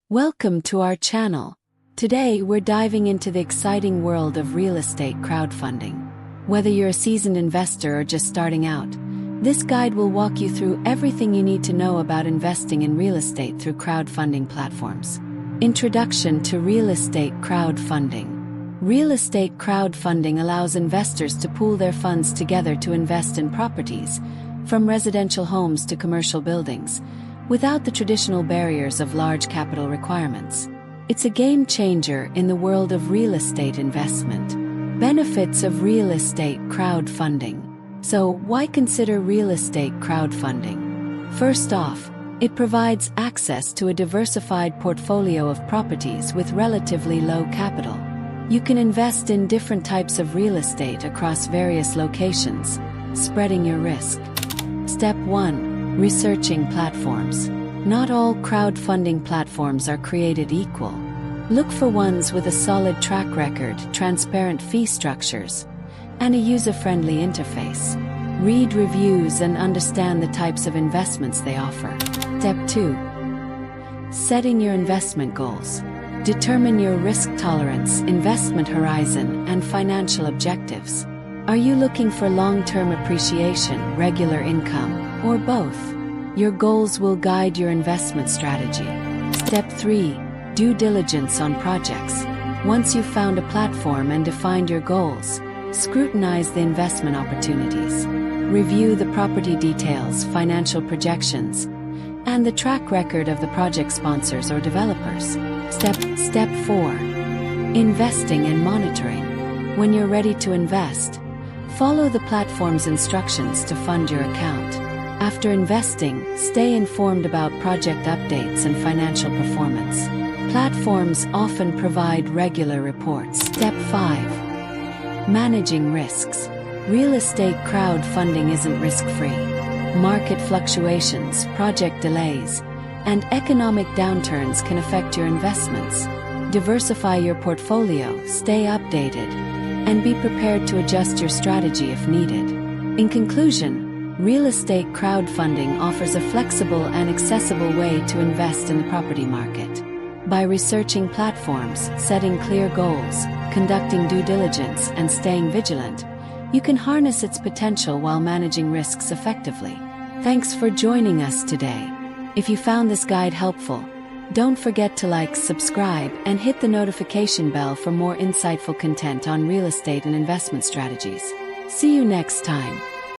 Welcome to our channel. Today we're diving into the exciting world of real estate crowdfunding. Whether you're a seasoned investor or just starting out, this guide will walk you through everything you need to know about investing in real estate through crowdfunding platforms. Introduction to real estate crowdfunding. Real estate crowdfunding allows investors to pool their funds together to invest in properties, from residential homes to commercial buildings, without the traditional barriers of large capital requirements. It's a game changer in the world of real estate investment. Benefits of real estate crowdfunding. So, why consider real estate crowdfunding? First off, it provides access to a diversified portfolio of properties with relatively low capital. You can invest in different types of real estate across various locations, spreading your risk. Step 1. Researching platforms. Not all crowdfunding platforms are created equal. Look for ones with a solid track record, transparent fee structures, and a user-friendly interface. Read reviews and understand the types of investments they offer. Step 2. Setting your investment goals. Determine your risk tolerance, investment horizon, and financial objectives. Are you looking for long-term appreciation, regular income, or both? Your goals will guide your investment strategy. Step 3. Due diligence on projects. Once you've found a platform and defined your goals, scrutinize the investment opportunities. Review the property details, financial projections, and the track record of the project sponsors or developers. Step 4. Investing and monitoring. When you're ready to invest, follow the platform's instructions to fund your account. After investing, stay informed about project updates and financial performance. Platforms often provide regular reports. Step 5. Managing risks. Real estate crowdfunding isn't risk-free. Market fluctuations, project delays, and economic downturns can affect your investments. Diversify your portfolio, stay updated, and be prepared to adjust your strategy if needed. In conclusion, real estate crowdfunding offers a flexible and accessible way to invest in the property market. By researching platforms, setting clear goals, conducting due diligence, and staying vigilant, you can harness its potential while managing risks effectively. Thanks for joining us today. If you found this guide helpful, don't forget to like, subscribe, and hit the notification bell for more insightful content on real estate and investment strategies. See you next time.